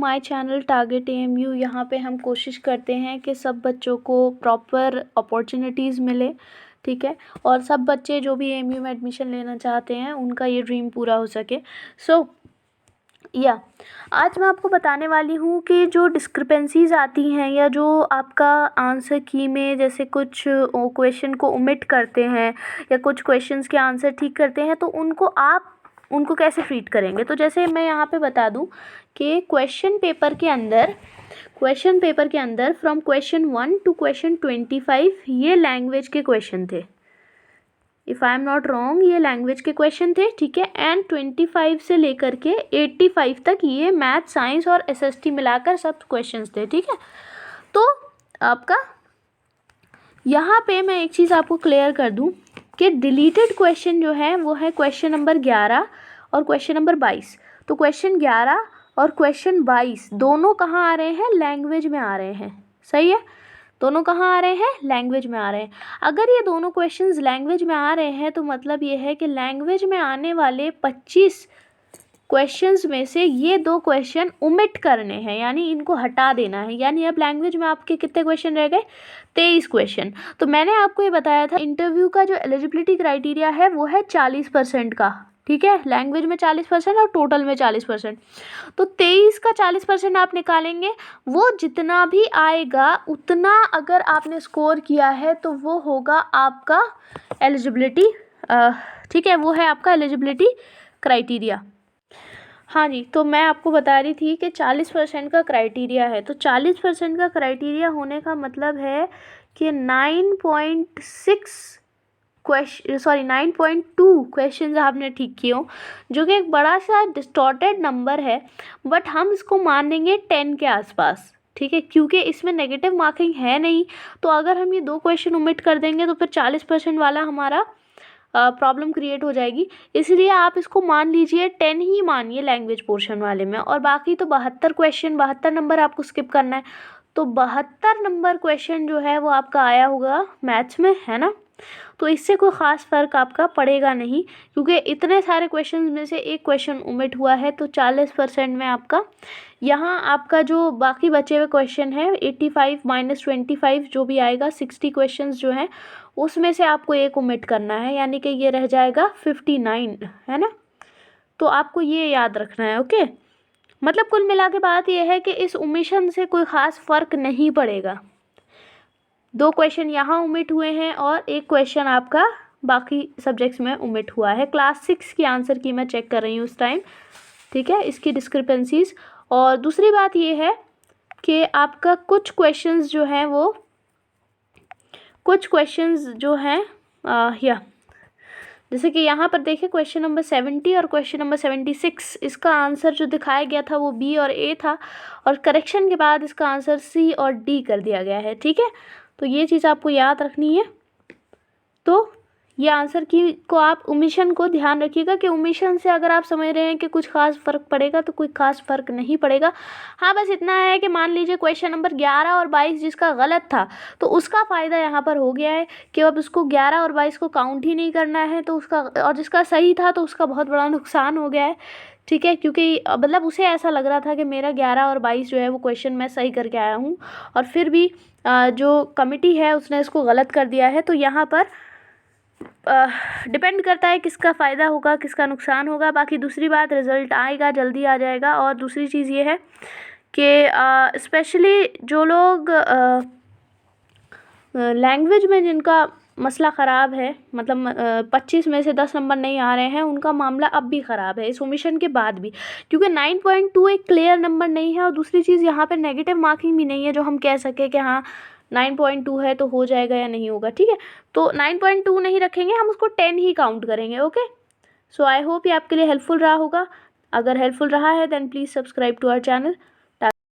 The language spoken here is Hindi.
My channel target AMU. यहाँ पे हम कोशिश करते हैं कि सब बच्चों को प्रॉपर अपॉर्चुनिटीज़ मिले, ठीक है, और सब बच्चे जो भी एएमयू में एडमिशन लेना चाहते हैं उनका ये ड्रीम पूरा हो सके। आज मैं आपको बताने वाली हूँ कि जो डिस्क्रिपेंसीज़ आती हैं या जो आपका आंसर की में जैसे कुछ क्वेश्चन को ओमिट करते हैं या कुछ क्वेश्चंस के आंसर ठीक करते हैं, तो उनको कैसे ट्रीट करेंगे। तो जैसे मैं यहाँ पे बता दूँ कि क्वेश्चन पेपर के अंदर फ्रॉम क्वेश्चन 1 टू क्वेश्चन 25 ये लैंग्वेज के क्वेश्चन थे। If I am not wrong ये लैंग्वेज के क्वेश्चन थे, ठीक है। एंड 25 से लेकर के 85 तक ये मैथ, साइंस और एसएसटी मिलाकर सब क्वेश्चंस थे, ठीक है। तो आपका यहाँ पे मैं एक चीज़ आपको क्लियर कर दूँ कि डिलीटेड क्वेश्चन जो है वो है क्वेश्चन नंबर 11 और क्वेश्चन नंबर 22। तो क्वेश्चन 11 और क्वेश्चन 22 दोनों कहाँ आ रहे हैं, लैंग्वेज में आ रहे हैं, सही है। दोनों कहाँ आ रहे हैं, लैंग्वेज में आ रहे हैं। अगर ये दोनों क्वेश्चंस लैंग्वेज में आ रहे हैं तो मतलब ये है कि लैंग्वेज में आने वाले 25 क्वेश्चंस में से ये 2 क्वेश्चन ओमिट करने हैं, यानी इनको हटा देना है। यानी अब लैंग्वेज में आपके कितने क्वेश्चन रह गए, 23 क्वेश्चन। तो मैंने आपको ये बताया था इंटरव्यू का जो एलिजिबिलिटी क्राइटेरिया है वो है 40% का, ठीक है। लैंग्वेज में 40% और टोटल में 40%। तो 23 का 40% आप निकालेंगे, वो जितना भी आएगा उतना अगर आपने स्कोर किया है तो वो होगा आपका एलिजिबिलिटी, ठीक है, वो है आपका एलिजिबिलिटी क्राइटेरिया। हाँ जी, तो मैं आपको बता रही थी कि 40% का क्राइटेरिया है। तो 40% का क्राइटेरिया होने का मतलब है कि 9.2 क्वेश्चन आपने ठीक किए हो, जो कि एक बड़ा सा डिस्टॉर्टेड नंबर है, बट हम इसको मानेंगे 10 के आसपास, ठीक है, क्योंकि इसमें नेगेटिव मार्किंग है नहीं। तो अगर हम ये 2 क्वेश्चन ओमिट कर देंगे तो फिर 40% वाला हमारा प्रॉब्लम क्रिएट हो जाएगी। इसलिए आप इसको मान लीजिए 10 ही मानिए लैंग्वेज पोर्शन वाले में, और बाकी तो 72 नंबर आपको स्किप करना है। तो 72 नंबर क्वेश्चन जो है वो आपका आया होगा मैथ्स में, है ना। तो इससे कोई ख़ास फ़र्क आपका पड़ेगा नहीं, क्योंकि इतने सारे क्वेश्चन में से एक क्वेश्चन ओमिट हुआ है। तो 40% में आपका यहाँ आपका जो बाकी बचे हुए क्वेश्चन है 85 - 25 जो भी आएगा, 60 क्वेश्चन जो हैं उसमें से आपको एक ओमिट करना है, यानी कि ये रह जाएगा 59, है ना। तो आपको ये याद रखना है, ओके। मतलब कुल मिला के बात यह है कि इस ओमिशन से कोई ख़ास फ़र्क नहीं पड़ेगा। 2 क्वेश्चन यहाँ ओमिट हुए हैं और एक क्वेश्चन आपका बाकी सब्जेक्ट्स में ओमिट हुआ है। क्लास 6 की आंसर की मैं चेक कर रही हूँ उस टाइम, ठीक है, इसकी डिस्क्रिपेंसीज़। और दूसरी बात ये है कि आपका कुछ क्वेश्चंस जो हैं जैसे कि यहाँ पर देखिए क्वेश्चन नंबर 70 और क्वेश्चन नंबर 76, इसका आंसर जो दिखाया गया था वो बी और ए था, और करेक्शन के बाद इसका आंसर सी और डी कर दिया गया है, ठीक है। तो ये चीज़ आपको याद रखनी है। तो ये आंसर की को आप ओमिशन को ध्यान रखिएगा कि ओमिशन से अगर आप समझ रहे हैं कि कुछ खास फ़र्क पड़ेगा तो कोई खास फ़र्क नहीं पड़ेगा। हाँ, बस इतना है कि मान लीजिए क्वेश्चन नंबर 11 और 22 जिसका गलत था, तो उसका फ़ायदा यहाँ पर हो गया है कि अब उसको 11 और 22 को काउंट ही नहीं करना है, तो उसका, और जिसका सही था तो उसका बहुत बड़ा नुकसान हो गया है, ठीक है, क्योंकि मतलब उसे ऐसा लग रहा था कि मेरा 11 और 22 जो है वो क्वेश्चन मैं सही करके आया हूँ, और फिर भी जो कमिटी है उसने इसको गलत कर दिया है। तो यहाँ पर डिपेंड करता है किसका फ़ायदा होगा किसका नुकसान होगा। बाकी दूसरी बात, रिज़ल्ट आएगा, जल्दी आ जाएगा। और दूसरी चीज़ ये है कि स्पेशली जो लोग लैंग्वेज में जिनका मसला ख़राब है, मतलब 25 में से 10 नंबर नहीं आ रहे हैं, उनका मामला अब भी ख़राब है इस ओमिशन के बाद भी, क्योंकि 9.2 एक क्लियर नंबर नहीं है। और दूसरी चीज़, यहाँ पे नेगेटिव मार्किंग भी नहीं है जो हम कह सके कि हाँ 9.2 है तो हो जाएगा या नहीं होगा, ठीक है। तो 9.2 नहीं रखेंगे, हम उसको 10 ही काउंट करेंगे, ओके। सो आई होप ये आपके लिए हेल्पफुल रहा होगा। अगर हेल्पफुल रहा है then please subscribe to our channel.